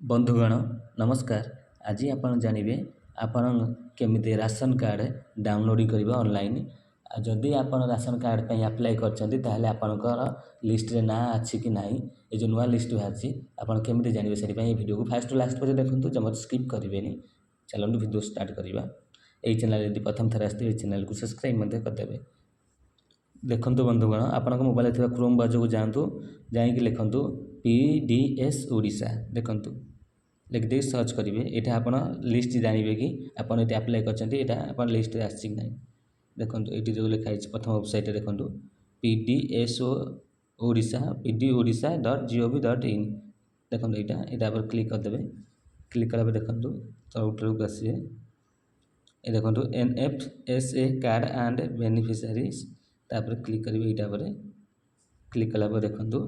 बंधुगण नमस्कार। आज आपण जानवे आपण केमिति राशन कार्ड डाउनलोड करबा ऑनलाइन। जदि आपण राशन कार्ड पे अप्लाई करछन्ती ताहले आपनकर लिस्ट रे ना अछि कि नाही ए जो नुवा लिस्ट बाहरछि आपण केमिति जानबे सेरि पे वीडियो को फास्ट टू लास्ट पर देखंतु जमा स्किप करिवेनी। चलंतु वीडियो स्टार्ट करबा। ए चैनल यदि प्रथम थर आस्ते ए चैनल को सब्सक्राइब मते करदेबे। देखंतु बंधुगण आपनक मोबाइल थिबा क्रोम ब्राउजर को जांतु जाई कि लिखंतु पीडीएस ओडिशा देखंतु लिख दे सर्च करेंगे। यहाँ आप लिस्ट जानवे कि आपड़ ये अप्लाई कर लिस्ट आसी ना देखो ये जो लिखाई प्रथम वेबसाइट देखो पीडीएस ओडिशा pdodisha.gov.in देखो यहाँ पर क्लिक करदे। क्लिक कला देखो तलू आसवे ये देखो NFSA कार्ड एंड बेनिफिशियरीज तापर क्लिक करेंगे। यहाँ पर क्लिक कला देखो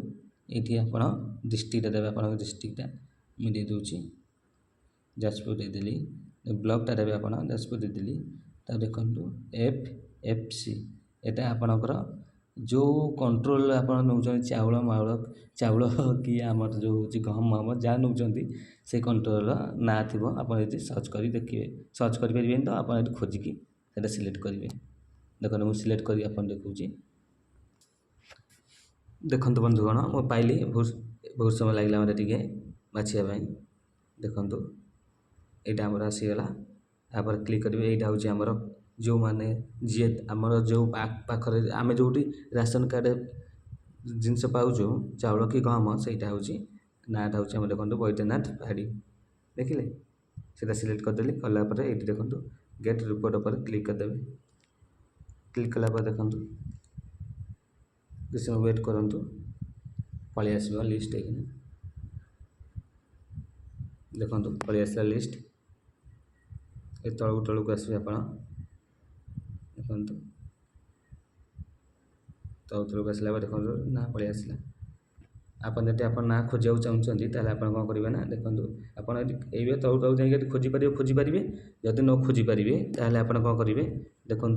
ये आप डिस्ट्रिक्ट देवे आप डिस्ट्रिक्ट मुझे दूसरी जाजपुर देदेली ब्लॉक देवे आप जाजपुर देदेली तब देखो FFC यहाँ आपणकर जो कंट्रोल आप नौ चाउल माउल चाउल कि आम जो हूँ गहम हम जहाँ नौ से कंट्रोल ना थी आप सर्च कर देखिए। सर्च करें तो आप खोजिकी सिलेक्ट करेंगे। देखो मुझे सिलेक्ट कर देखा देखो बंधुगण मो पाइली बहुत समय लगे मत बाछापी देखु यहाँ आमर आसीगला। आप क्लिक करेंगे। यहाँ हूँ आमर जो मैंने जी आमर जो पाखे आम जो राशन कार्ड जिनस पाचु चाउल कि गहम से हूँ नाटा हूँ देखो बैद्यनाथ पहाड़ी देखिले सीधा सिलेक्ट करदेली कलापर ये देखो गेट रिपोर्ट पर क्लिक करदे। क्लिक कलापर देखो किसी समय वेट करूँ पलि आस लिस्ट देखो पलि आसला लिस्ट ये तलू तलू आसवे आप देखो तलू तलू आसला देखो ना पलि आसला। आपन जब आप ना खोजा चाहते हैं आप कौन करेंगे ना देखो आपड़ ये तलू तलू जाए खोजिपारे जदि न खोजिपारे ताल आप कौन करेंगे देखो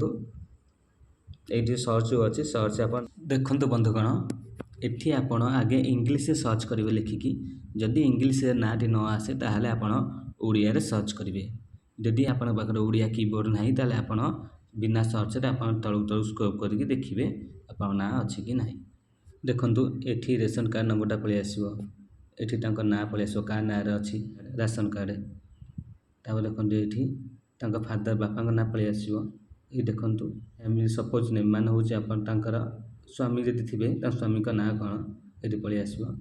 ये सर्च जो अच्छे सर्च आप देखो बंधुगण एठी आपण आगे इंग्लिश सर्च करेंगे लिखिकी जदि इंग्लिश नाटी न आसे ताहले आपण ओडिया रे सर्च करेंगे। जदि आपण पाखरे ओडिया कीबोर्ड नाही ताहले आपण बिना सर्च रे आपण तळु तळु स्क्रॉल करके देखिबे आपण ना अछि कि नाही। देखंतु एठी रेशन कार्ड नंबरटा पळि आसीबो एठी तांको ना पळि आसीबो का ना रे अछि राशन कार्ड तापर देखंतु एठी तांको फादर बापांको ना पळि आसीबो। ये देखंतु फैमिली सपोज नेम मान होचे आपण तांकर स्वामी जदि थिबे ता स्वामी का ना कोन एठी पळि आसीबो।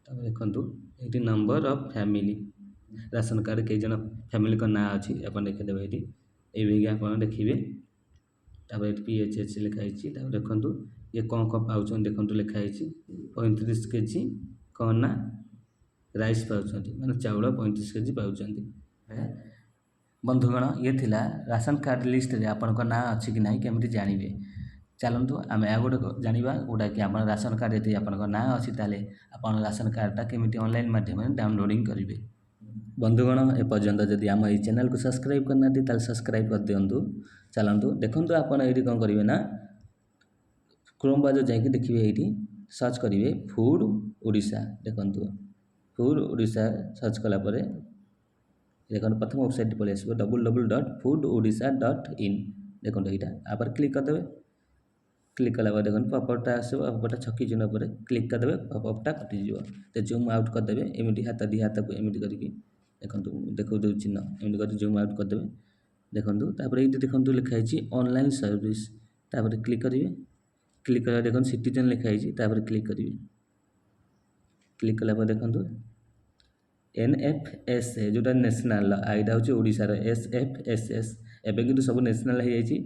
तापर देखंतु एठी number of family ration card कई जन फैमिली का ना अच्छी आप देखिदेवे ये आप देखिए। तापर PHH लिखाई देखो ये कौन कौन पाँच देखो लिखाई 35 केजी कौन ना राइस पाँच माने चाउल 35 केजी पाँच। बंधुगण ये थिला राशन कार्ड लिस्ट रे आपन ना अच्छी कि नहीं केमिति जानवे। चलतु आम आ गोटे जाना गोटा कि आप राशन कार्ड यदि आप ना अच्छी ताले आप राशन कार्डटा केमिति ऑनलाइन माध्यम डाउनलोडिंग करेंगे। बंधुगण एपर्यंत जदि आम ये चैनल को सब्सक्राइब करना ताल सब्सक्राइब कर दिंतु। चलतु देखो आप कौन करेंगे ना क्रोम ब्राउजर जाकि देखिए ये सर्च करेंगे फूड ओडिशा देखो फूड ओडिशा सर्च कलापर देखो प्रथम वेबसाइट पलि आस www.foododisha.in देखो यहाँ आप क्लिक करदे। क्लिक कला देखो पपअपटा आस पपअपटा छकी चिन्ह पर क्लिक करदे पपअपटा कटिज तो जूम आउट करदे एमती हाथ दी हाथ को एमती करके देखो देखो दो चिन्ह एमती कर जूम आउट करदे। देखो तापर ये देखो लिखाई ऑनलाइन सर्विस तापर क्लिक करेंगे। क्लिक कला देखो सिटीजन लिखाई तापर क्लिक करेंगे। क्लिक कला देखो NFSA जोटा नेशनल आईटा हूँ ओडिशार SFSS एवं कि सब नेशनल हो जाए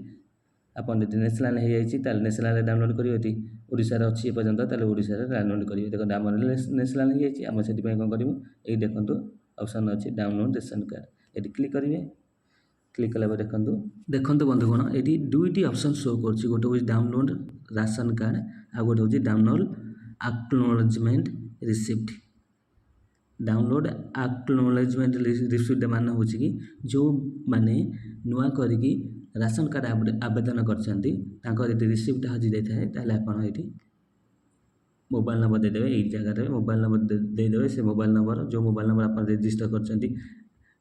आप नेशनल हो जाए नेशनल डाउनलोड करेंगे। ओडिशार अच्छी एपर्यंत ओडिशार डाउनलोड करेंगे। देखो आम नेशनल हो जाए आम से कौन करूँ ये देखो ऑप्शन अच्छी डाउनलोड राशन कार्ड ये क्लिक करेंगे। क्लिक कला देखो देखो बंधुगण ये दुईटी ऑप्शन शो कर गोटे हूँ डाउनलोड राशन कार्ड आ गोटे हूँ download acknowledgement receipt. Download acknowledgement receipt मान हूँ कि जो माने नुआ करिकी राशन कार्ड आवेदन कर रिसिप्ट हजि जाए ताल आप मोबाइल नंबर देदेवे ये जगह मोबाइल नंबर देदेवे से मोबाइल नंबर जो मोबाइल नंबर आप रजिस्टर कर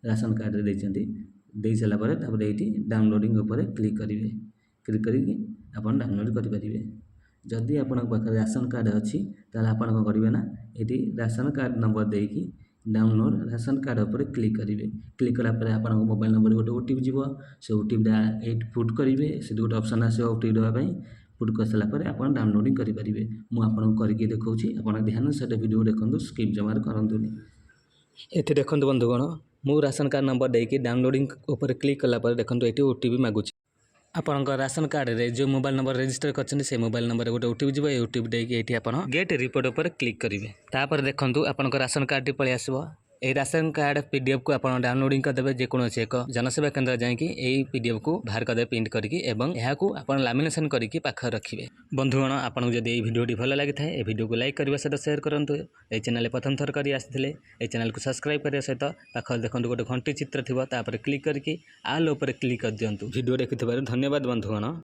राशन कार्ड दे सारापर ये डाउनलोडिंग उपर क्लिक करेंगे क्लिक करके आप डाउनलोड करेंगे जदि आप राशन कार्ड अच्छी ताल आप करेंगे ना ये राशन कार्ड नंबर देकी डाउनलोड राशन कार्ड उपर क्लिक करेंगे क्लिक कलापर आप मोबाइल नंबर गोटे ओटीपी जीव से ओटीपीटा ये पुट करेंगे से गोटे ऑप्शन आस ओटीपी देवाई पुट कर सारापर आप डाउनलोडिंग करेंगे मुझे करके देखा आप ध्यान से वीडियो देखो स्किप जमार करतुनि ये देखो बंधुगण मु राशन कार्ड नंबर देकी डाउनलोडिंग उपर क्लिक कलापर देखो ये ओटीपी मागुची आपन राशन कार्ड रे जो मोबाइल नंबर रजिस्टर कर से मोबाइल नंबर गोटे ओटीपी जीव ओटीपी देकी ये आप गेट रिपोर्ट उपर क्लिक करेंगे तापर देखो आपन राशन कार्ड टी पलि आसो ये राशन कार्ड पीडीएफ को आप डाउनलोडिंग करदे जेकोसी एक जनसेवा केन्द्र जाकि यही पीडीएफ को बाहर करदे प्रिंट करके एवं यहाँ आप लामिनेशन करके पाखे रखिए बंधुगण आपको जब ये भिडियोटी भल लगी था ये वीडियो को लाइक करने सहित शेयर करूँ ये चैनल प्रथम थर कर आसते ये चैनल को सब्सक्राइब करने सहित पाखे देखो गोटे घंटी चित्र थी क्लिक करके आल उपर क्लिक कर दिंतु वीडियो देखि धन्यवाद बंधुगण।